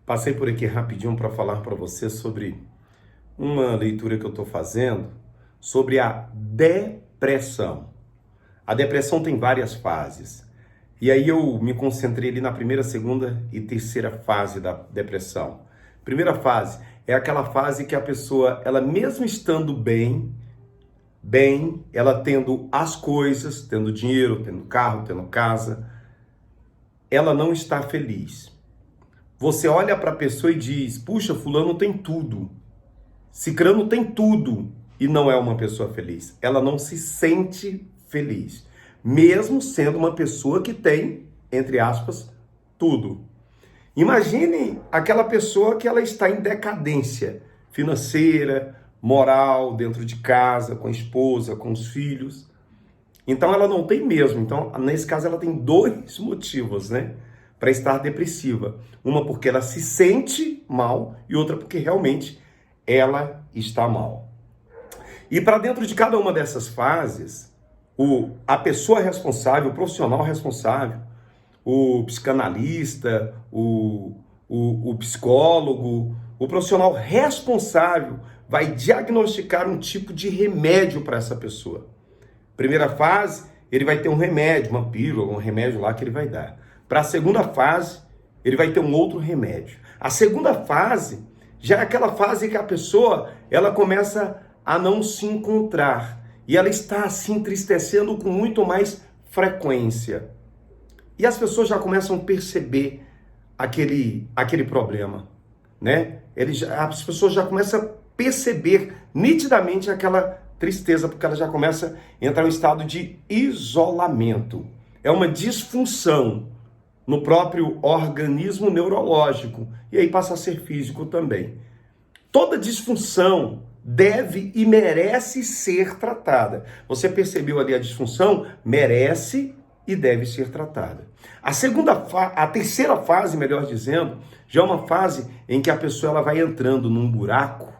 Passei por aqui rapidinho para falar para você sobre uma leitura que eu estou fazendo sobre a depressão. A depressão tem várias fases. E aí eu me concentrei ali na primeira, segunda e terceira fase da depressão. Primeira fase é aquela fase que a pessoa, ela mesmo estando bem, ela tendo as coisas, tendo dinheiro, tendo carro, tendo casa, ela não está feliz. Você olha para a pessoa e diz, puxa, fulano tem tudo, cicrano tem tudo, e não é uma pessoa feliz. Ela não se sente feliz, mesmo sendo uma pessoa que tem, entre aspas, tudo. Imagine aquela pessoa que ela está em decadência financeira, moral, dentro de casa, com a esposa, com os filhos. Então ela não tem mesmo. Então, nesse caso, ela tem dois motivos, né, para estar depressiva. Uma porque ela se sente mal e outra porque realmente ela está mal. E para dentro de cada uma dessas fases, a pessoa responsável, o profissional responsável, o psicanalista, o psicólogo, o profissional responsável vai diagnosticar um tipo de remédio para essa pessoa. Primeira fase, ele vai ter um remédio, uma pílula, um remédio lá que ele vai dar. Para a segunda fase, ele vai ter um outro remédio. A segunda fase já é aquela fase que a pessoa, ela começa a não se encontrar. E ela está se entristecendo com muito mais frequência. E as pessoas já começam a perceber aquele problema, né? As pessoas já começam a perceber nitidamente aquela tristeza, porque ela já começa a entrar em um estado de isolamento. É uma disfunção no próprio organismo neurológico, e aí passa a ser físico também. Toda disfunção deve e merece ser tratada. Você percebeu ali a disfunção? Merece e deve ser tratada. A terceira fase, melhor dizendo, já é uma fase em que a pessoa ela vai entrando num buraco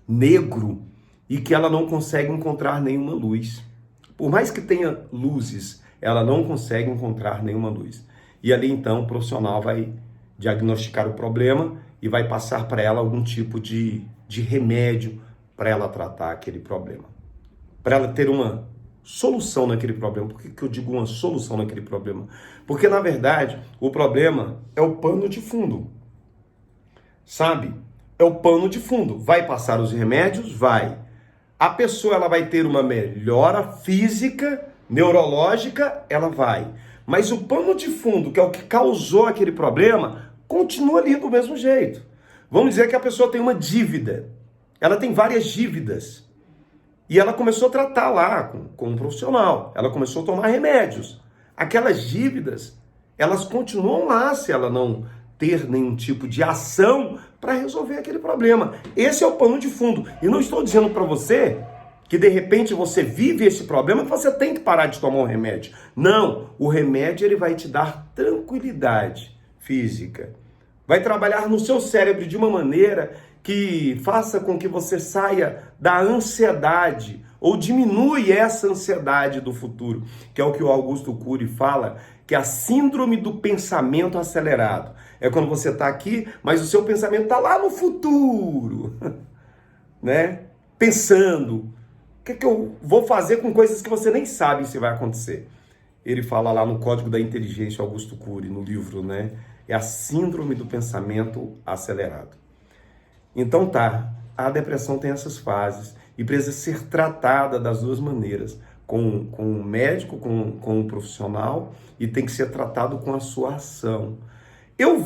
negro e que ela não consegue encontrar nenhuma luz. Por mais que tenha luzes, ela não consegue encontrar nenhuma luz. E ali então o profissional vai diagnosticar o problema e vai passar para ela algum tipo de remédio para ela tratar aquele problema. Para ela ter uma solução naquele problema. Por que eu digo uma solução naquele problema? Porque, na verdade, o problema é o pano de fundo. Sabe? É o pano de fundo. Vai passar os remédios? Vai. A pessoa ela vai ter uma melhora física, neurológica, ela vai. Mas o pano de fundo, que é o que causou aquele problema, continua ali do mesmo jeito. Vamos dizer que a pessoa tem uma dívida. Ela tem várias dívidas. E ela começou a tratar lá com um profissional. Ela começou a tomar remédios. Aquelas dívidas, elas continuam lá se ela não ter nenhum tipo de ação para resolver aquele problema. Esse é o pano de fundo. E não estou dizendo para você que de repente você vive esse problema que você tem que parar de tomar um remédio. Não, o remédio ele vai te dar tranquilidade física. Vai trabalhar no seu cérebro de uma maneira que faça com que você saia da ansiedade ou diminui essa ansiedade do futuro, que é o que o Augusto Cury fala, que é a síndrome do pensamento acelerado. É quando você está aqui, mas o seu pensamento está lá no futuro, né? Pensando, o que eu vou fazer com coisas que você nem sabe se vai acontecer. Ele fala lá no Código da Inteligência, Augusto Cury, no livro, né? É a síndrome do pensamento acelerado. Então a depressão tem essas fases e precisa ser tratada das duas maneiras, com o médico, com o profissional, e tem que ser tratado com a sua ação. Eu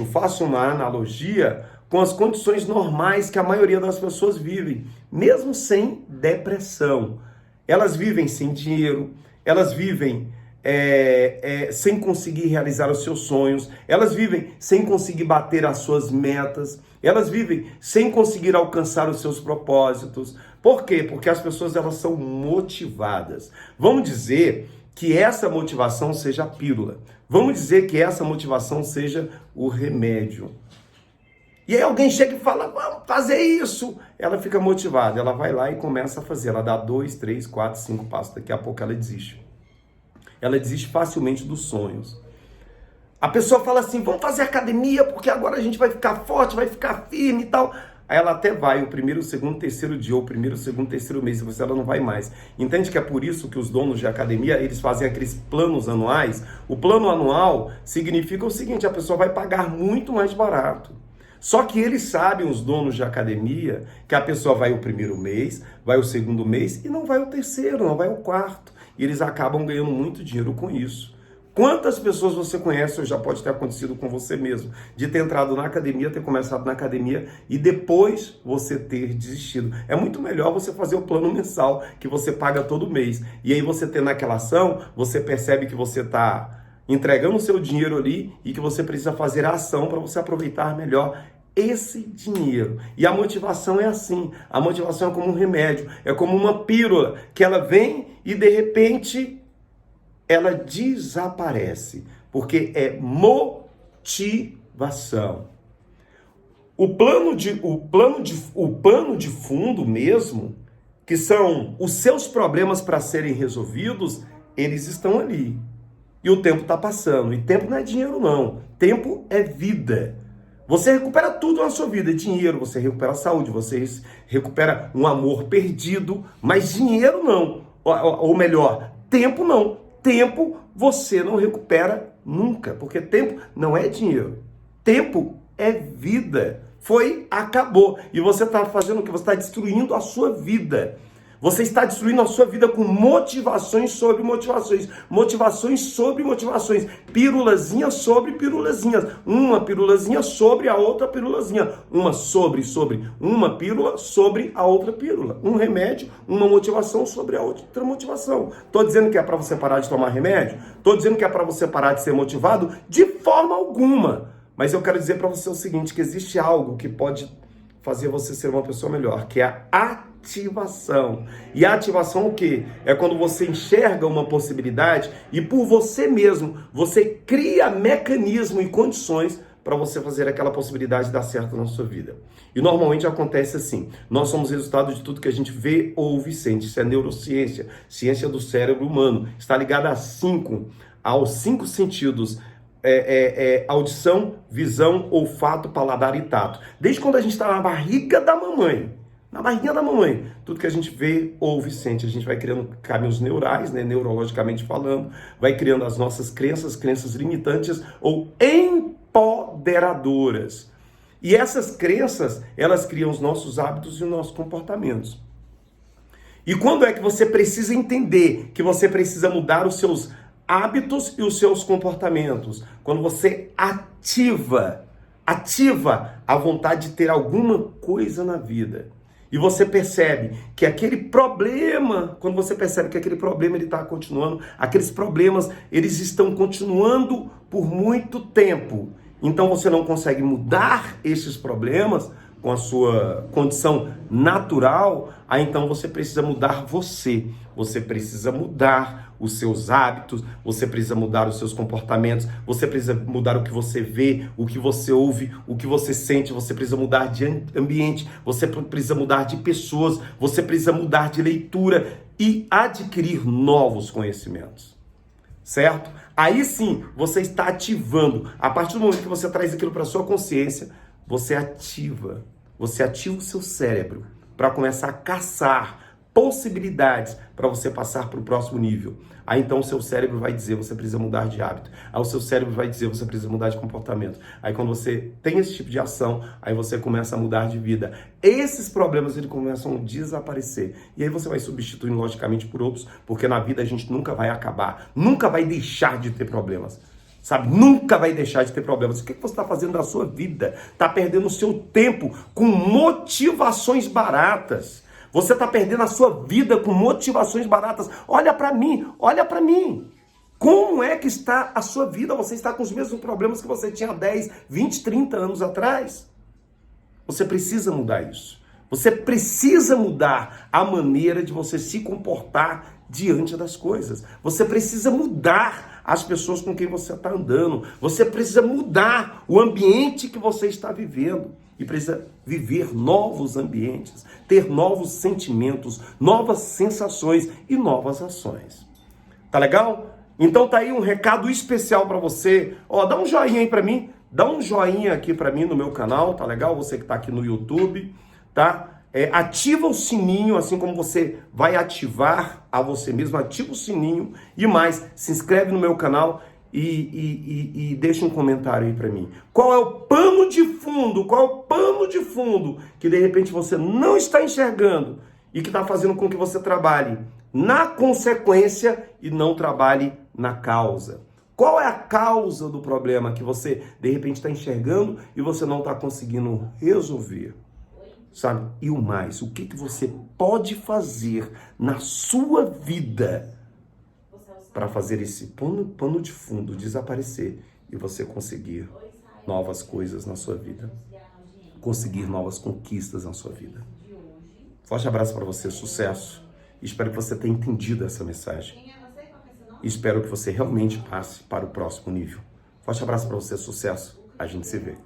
faço uma analogia com as condições normais que a maioria das pessoas vivem, mesmo sem depressão. Elas vivem sem dinheiro, elas vivem sem conseguir realizar os seus sonhos, elas vivem sem conseguir bater as suas metas, elas vivem sem conseguir alcançar os seus propósitos. Por quê? Porque as pessoas elas são motivadas. Vamos dizer que essa motivação seja a pílula. Vamos dizer que essa motivação seja o remédio. E aí alguém chega e fala, vamos fazer isso. Ela fica motivada, ela vai lá e começa a fazer. Ela dá 2, 3, 4, 5 passos. Daqui a pouco ela desiste. Ela desiste facilmente dos sonhos. A pessoa fala assim, vamos fazer academia porque agora a gente vai ficar forte, vai ficar firme e tal. Aí ela até vai o primeiro, segundo, terceiro dia, ou o primeiro, segundo, terceiro mês, você ela não vai mais. Entende que é por isso que os donos de academia, eles fazem aqueles planos anuais? O plano anual significa o seguinte, a pessoa vai pagar muito mais barato. Só que eles sabem, os donos de academia, que a pessoa vai o primeiro mês, vai o segundo mês e não vai o terceiro, não vai o quarto. E eles acabam ganhando muito dinheiro com isso. Quantas pessoas você conhece, ou já pode ter acontecido com você mesmo, de ter entrado na academia, ter começado na academia e depois você ter desistido? É muito melhor você fazer o plano mensal, que você paga todo mês. E aí você tendo aquela ação, você percebe que você está entregando o seu dinheiro ali e que você precisa fazer a ação para você aproveitar melhor esse dinheiro. E a motivação é assim. A motivação é como um remédio, é como uma pílula, que ela vem e de repente ela desaparece, porque é motivação. O pano de fundo mesmo, que são os seus problemas para serem resolvidos, eles estão ali. E o tempo está passando. E tempo não é dinheiro, não. Tempo é vida. Você recupera tudo na sua vida. Dinheiro, você recupera a saúde, você recupera um amor perdido, mas dinheiro não. Ou melhor, tempo não. Tempo você não recupera nunca, porque tempo não é dinheiro. Tempo é vida. Foi, acabou. E você está fazendo o que? Você está destruindo a sua vida. Você está destruindo a sua vida com motivações sobre motivações. Motivações sobre motivações. Pílulazinhas sobre pílulazinhas. Uma pílulazinha sobre a outra pílulazinha. Uma sobre uma pílula sobre a outra pílula. Um remédio, uma motivação sobre a outra motivação. Estou dizendo que é para você parar de tomar remédio? Estou dizendo que é para você parar de ser motivado? De forma alguma. Mas eu quero dizer para você o seguinte, que existe algo que pode fazer você ser uma pessoa melhor, que é a ativação. E a ativação o quê? É quando você enxerga uma possibilidade e por você mesmo, você cria mecanismo e condições para você fazer aquela possibilidade dar certo na sua vida. E normalmente acontece assim, nós somos resultado de tudo que a gente vê, ouve e sente. Isso é neurociência, ciência do cérebro humano. Está ligada aos cinco sentidos. Audição, visão, olfato, paladar e tato. Desde quando a gente está na barriga da mamãe, tudo que a gente vê, ouve e sente, a gente vai criando caminhos neurais, né, neurologicamente falando, vai criando as nossas crenças limitantes ou empoderadoras. E essas crenças, elas criam os nossos hábitos e os nossos comportamentos. E quando é que você precisa entender que você precisa mudar os seus hábitos e os seus comportamentos? Quando você ativa a vontade de ter alguma coisa na vida. E você percebe que aquele problema, quando você percebe que aquele problema ele está continuando, aqueles problemas eles estão continuando por muito tempo. Então você não consegue mudar esses problemas com a sua condição natural, aí então você precisa mudar você. Você precisa mudar os seus hábitos, você precisa mudar os seus comportamentos, você precisa mudar o que você vê, o que você ouve, o que você sente, você precisa mudar de ambiente, você precisa mudar de pessoas, você precisa mudar de leitura e adquirir novos conhecimentos. Certo? Aí sim, você está ativando. A partir do momento que você traz aquilo para a sua consciência, você ativa o seu cérebro para começar a caçar possibilidades para você passar para o próximo nível. Aí então o seu cérebro vai dizer, você precisa mudar de hábito. Aí o seu cérebro vai dizer, você precisa mudar de comportamento. Aí quando você tem esse tipo de ação, aí você começa a mudar de vida. Esses problemas eles começam a desaparecer. E aí você vai substituindo logicamente por outros, porque na vida a gente nunca vai acabar, nunca vai deixar de ter problemas. Sabe, nunca vai deixar de ter problemas. O que você está fazendo da sua vida? Está perdendo o seu tempo com motivações baratas. Você está perdendo a sua vida com motivações baratas. Olha para mim, olha para mim. Como é que está a sua vida? Você está com os mesmos problemas que você tinha 10, 20, 30 anos atrás? Você precisa mudar isso. Você precisa mudar a maneira de você se comportar diante das coisas. Você precisa mudar as pessoas com quem você está andando. Você precisa mudar o ambiente que você está vivendo. E precisa viver novos ambientes, ter novos sentimentos, novas sensações e novas ações. Tá legal? Então tá aí um recado especial para você. Ó, dá um joinha aí para mim, dá um joinha aqui para mim no meu canal, tá legal? Você que tá aqui no YouTube, tá? Ativa o sininho, assim como você vai ativar a você mesmo, ativa o sininho e mais, se inscreve no meu canal e deixa um comentário aí para mim. Qual é o pano de fundo? Qual é o pano de fundo que de repente você não está enxergando e que está fazendo com que você trabalhe na consequência e não trabalhe na causa? Qual é a causa do problema que você de repente está enxergando e você não está conseguindo resolver? Sabe? E o mais, o que você pode fazer na sua vida para fazer esse pano de fundo desaparecer e você conseguir novas coisas na sua vida, conseguir novas conquistas na sua vida. Forte abraço para você, sucesso. Espero que você tenha entendido essa mensagem. Espero que você realmente passe para o próximo nível. Forte abraço para você, sucesso. A gente se vê.